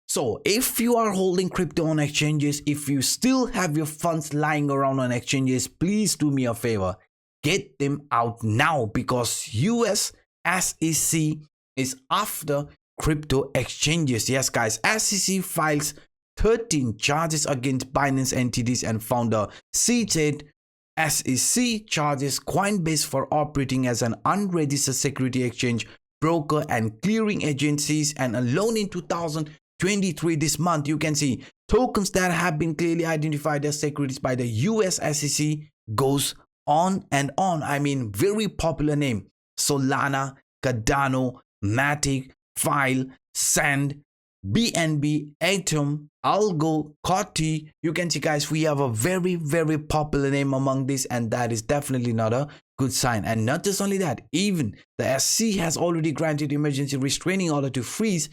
So if you are holding crypto on exchanges, if you still have your funds lying around on exchanges, please do me a favor, get them out now, because US SEC is after crypto exchanges. Yes guys, SEC files 13 charges against Binance entities and founder seated. SEC charges Coinbase for operating as an unregistered security exchange, broker and clearing agencies, and alone in 2023 this month you can see tokens that have been clearly identified as securities by the US SEC goes on and on. I mean, very popular name: Solana, Cardano, Matic, File, Sand, BNB, Atom, Algo, Coty. You can see guys, we have a very popular name among this, and that is definitely not a good sign. And not just only that, even the SEC has already granted emergency restraining order to freeze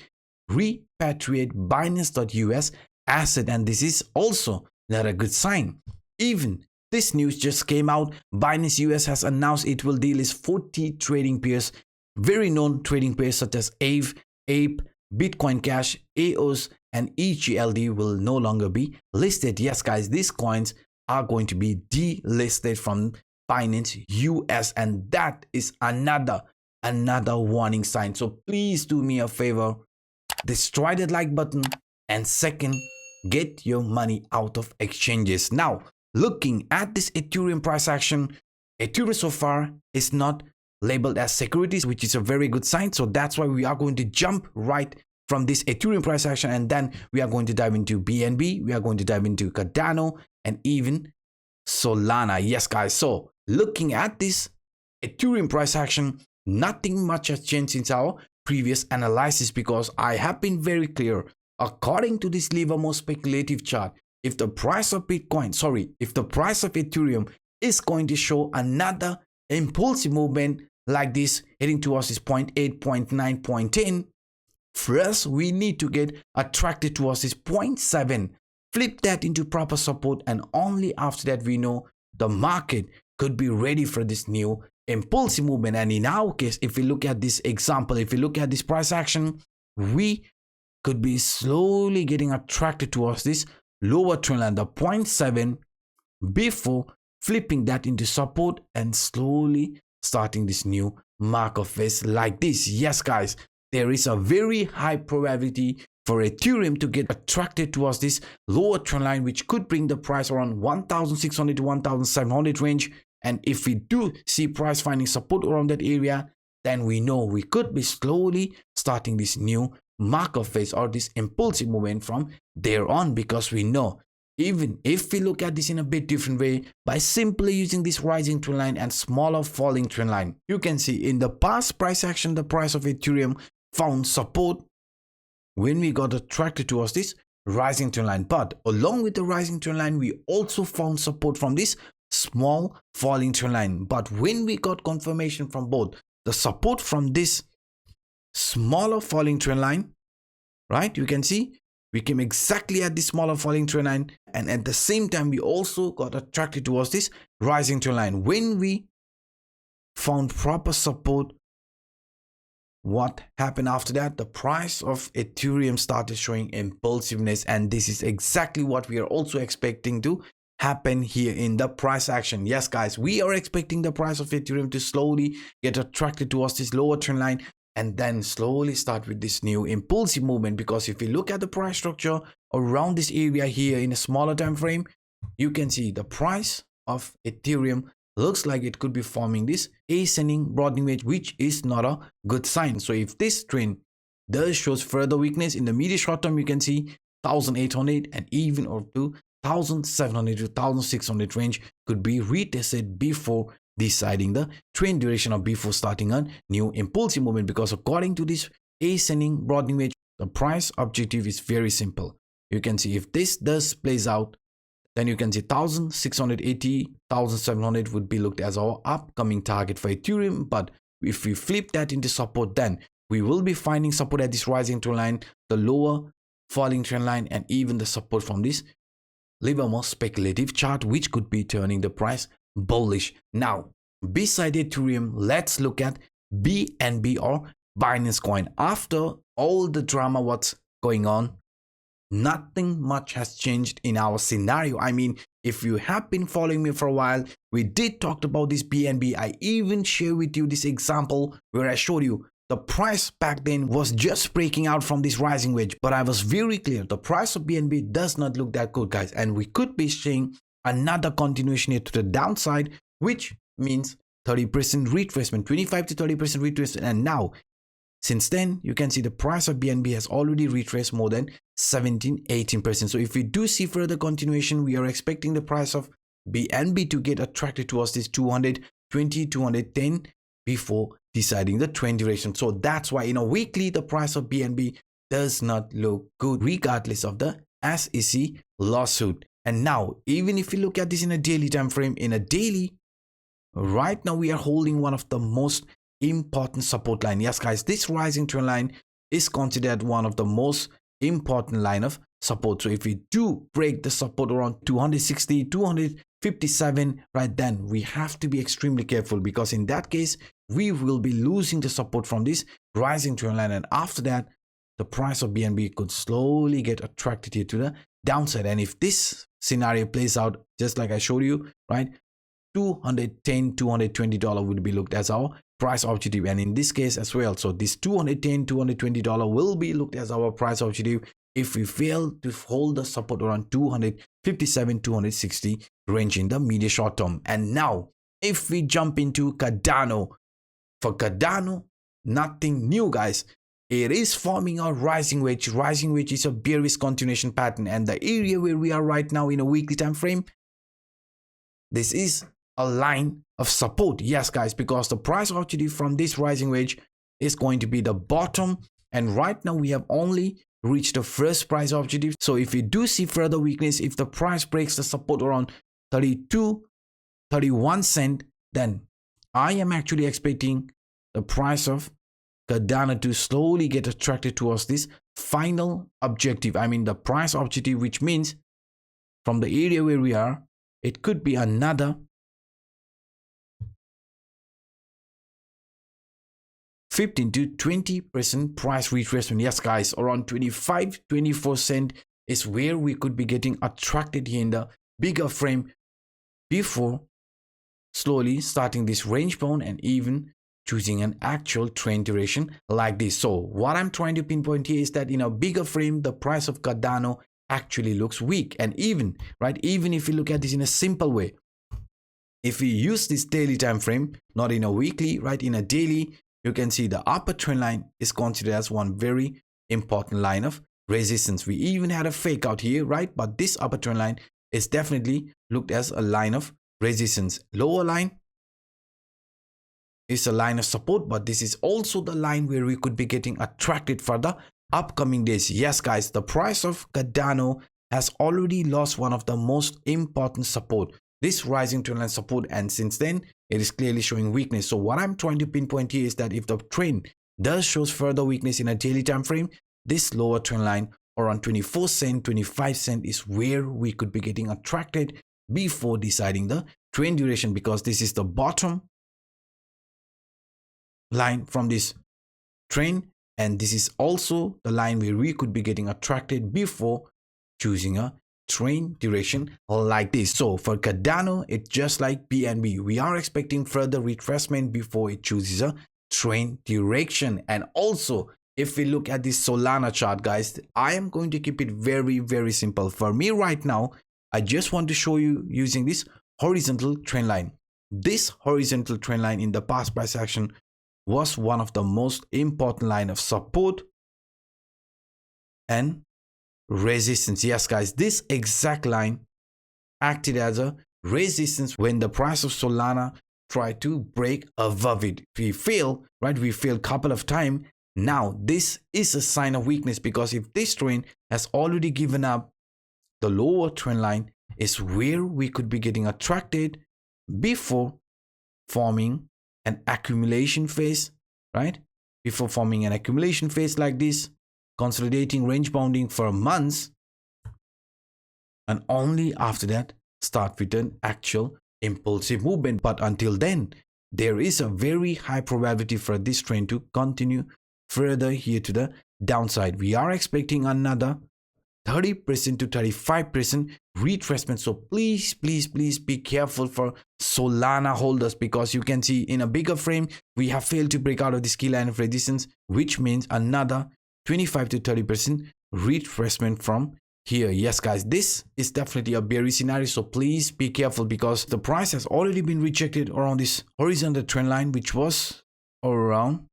repatriate Binance.US asset, and this is also not a good sign. Even this news just came out. Binance US has announced it will delist 40 trading pairs, very known trading pairs such as Ape, Bitcoin Cash, EOS, and EGLD will no longer be listed. Yes guys, these coins are going to be delisted from Binance US, and that is another warning sign. So please do me a favor, destroy that like button, and second, get your money out of exchanges. Now, looking at this Ethereum price action, Ethereum so far is not labeled as securities, which is a very good sign. So that's why we are going to jump right from this Ethereum price action, and then we are going to dive into BNB, we are going to dive into Cardano, and even Solana. Yes guys, so looking at this Ethereum price action, nothing much has changed since our previous analysis, because I have been very clear. According to this Livermore speculative chart, if the price of Ethereum is going to show another impulsive movement like this, heading towards this 0.8, 0.9, 0.10, first we need to get attracted towards this 0.7, flip that into proper support, and only after that we know the market could be ready for this new impulsive movement. And in our case, if we look at this example, if we look at this price action, we could be slowly getting attracted towards this lower trend line, the 0.7, before flipping that into support and slowly starting this new market phase like this. Yes guys, there is a very high probability for Ethereum to get attracted towards this lower trend line, which could bring the price around 1,600 to 1,700 range. And if we do see price finding support around that area, then we know we could be slowly starting this new market phase or this impulsive movement from there on, because we know, even if we look at this in a bit different way, by simply using this rising trend line and smaller falling trend line, you can see in the past price action, the price of Ethereum found support when we got attracted towards this rising trend line. But along with the rising trend line, we also found support from this small falling trend line. But when we got confirmation from both the support from this smaller falling trend line, right, you can see we came exactly at this smaller falling trend line, and at the same time we also got attracted towards this rising trend line. When we found proper support, what happened after that? The price of Ethereum started showing impulsiveness, and this is exactly what we are also expecting to happen here in the price action. Yes guys, we are expecting the price of Ethereum to slowly get attracted towards this lower trend line and then slowly start with this new impulsive movement, because if you look at the price structure around this area here in a smaller time frame, you can see the price of Ethereum looks like it could be forming this ascending broadening wedge, which is not a good sign. So if this trend does shows further weakness in the medium short term, you can see 1,800 and even up to 1,700 to 1,600 range could be retested before deciding the trend duration or before starting a new impulsive movement, because according to this ascending broadening wedge, the price objective is very simple. You can see if this does plays out, then you can see 1,680, 1,700 would be looked as our upcoming target for Ethereum. But if we flip that into support, then we will be finding support at this rising trend line, the lower falling trend line, and even the support from this Livermore speculative chart, which could be turning the price bullish. Now, beside Ethereum, let's look at BNB or Binance Coin. After all the drama what's going on nothing much has changed in our scenario. I mean, if you have been following me for a while, we did talk about this BNB. I even shared with you this example where I showed you the price back then was just breaking out from this rising wedge, but I was very clear the price of BNB does not look that good, guys, and we could be seeing another continuation here to the downside, which means 30% retracement, 25 to 30% retracement. And now since then, you can see the price of BNB has already retraced more than 17-18%. So if we do see further continuation, we are expecting the price of BNB to get attracted towards this 220, 210 before deciding the trend duration. So that's why in a weekly, the price of BNB does not look good regardless of the SEC lawsuit. And now, even if you look at this in a daily time frame, in a daily, right now we are holding one of the most important support line. Yes, guys, this rising trend line is considered one of the most important line of support. So if we do break the support around 260, 257, right, then we have to be extremely careful, because in that case we will be losing the support from this rising trend line, and after that the price of BNB could slowly get attracted here to the downside. And if this scenario plays out just like I showed you, right, $210, $220 would be looked as our price objective, and in this case as well. So this $210, $220 will be looked as our price objective if we fail to hold the support around 257, 260 range in the medium short term. And now if we jump into Cardano, for Cardano, nothing new, guys. It is forming a rising wedge. Rising wedge is a bearish continuation pattern, and the area where we are right now in a weekly time frame, this is a line of support. Yes, guys, because the price objective from this rising wedge is going to be the bottom, and right now we have only reached the first price objective. So if we do see further weakness, if the price breaks the support around 32, 31 cent, then I am actually expecting the price of Cardano to slowly get attracted towards this final objective. I mean the price objective, which means from the area where we are, it could be another 15 to 20% price retracement. Yes, guys, around 25, 24 cent is where we could be getting attracted here in the bigger frame before slowly starting this range bound and even choosing an actual trend duration like this. So what I'm trying to pinpoint here is that in a bigger frame, the price of Cardano actually looks weak. And even, right, even if you look at this in a simple way, if we use this daily time frame, not in a weekly, right, in a daily, you can see the upper trend line is considered as one very important line of resistance. We even had a fake out here, right? But this upper trend line is definitely looked as a line of resistance. Lower line is a line of support, but this is also the line where we could be getting attracted for the upcoming days. Yes, guys, the price of Cardano has already lost one of the most important support, this rising trend line support, and since then it is clearly showing weakness. So what I'm trying to pinpoint here is that if the trend does shows further weakness in a daily time frame, this lower trend line around 24 cent, 25 cent is where we could be getting attracted before deciding the trend duration, because this is the bottom line from this trend, and this is also the line where we could be getting attracted before choosing a trend duration like this. So for Cardano, it's just like BNB. We are expecting further retracement before it chooses a trend direction. And also, if we look at this Solana chart, guys, I am going to keep it very, very simple. For me right now, I just want to show you using this horizontal trend line. This horizontal trend line in the past price action was one of the most important line of support and resistance. Yes, guys, this exact line acted as a resistance when the price of Solana tried to break above it. We failed, right? We failed a couple of times. Now this is a sign of weakness, because if this trend has already given up, the lower trend line is where we could be getting attracted before forming an accumulation phase, right? Before forming an accumulation phase like this, consolidating range bounding for months, and only after that start with an actual impulsive movement. But until then, there is a very high probability for this trend to continue further here to the downside. We are expecting another 30% to 35% retracement. So please be careful for Solana holders, because you can see in a bigger frame we have failed to break out of this key line of resistance, which means another 25 to 30% retracement from here. Yes guys, this is definitely a bearish scenario, so please be careful, because the price has already been rejected around this horizontal trend line, which was around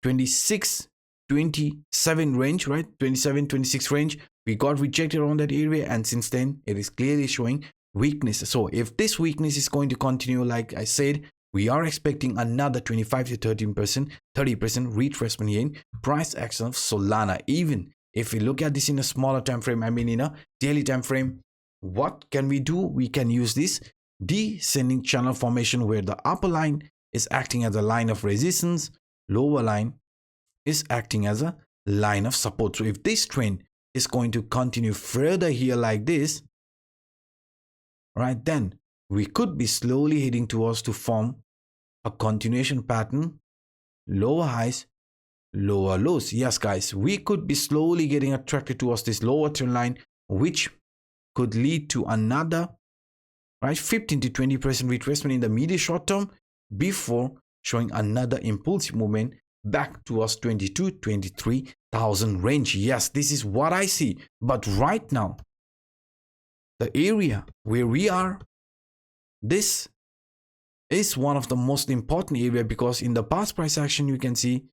26 27 range, right? 27 26 range. We got rejected around that area, and since then it is clearly showing weakness. So if this weakness is going to continue, like I said, we are expecting another 25 to 30% retracement here in price action of Solana. Even if we look at this in a smaller time frame, I mean in a daily time frame, what can we do? We can use this descending channel formation, where the upper line is acting as a line of resistance, lower line is acting as a line of support. So if this trend is going to continue further here like this, right, then we could be slowly heading towards to form a continuation pattern, lower highs, lower lows. Yes guys, we could be slowly getting attracted towards this lower trend line, which could lead to another, right, 15 to 20% retracement in the medium short term, before showing another impulsive movement back towards 22,000-23,000 range. Yes, this is what I see. But right now, the area where we are, this is one of the most important area, because in the past price action you can see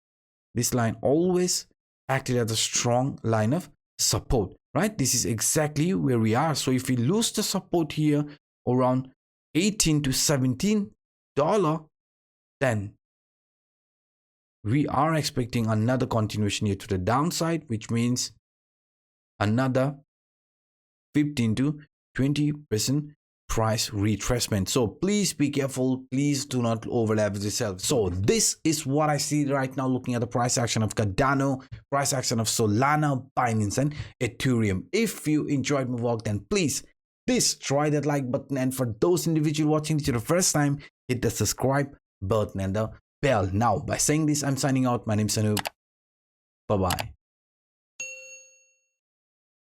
this line always acted as a strong line of support, right? This is exactly where we are. So if we lose the support here around 18 to 17 dollar, then we are expecting another continuation here to the downside, which means another 15 to 20% price retracement. So please be careful, please do not overleverage yourself. So this is what I see right now, looking at the price action of Cardano, price action of Solana, Binance and Ethereum. If you enjoyed my work, then please destroy that like button, and for those individuals watching this for the first time, hit the subscribe button and the bell. Now by saying this, I'm signing out. My name is Anup. Bye bye.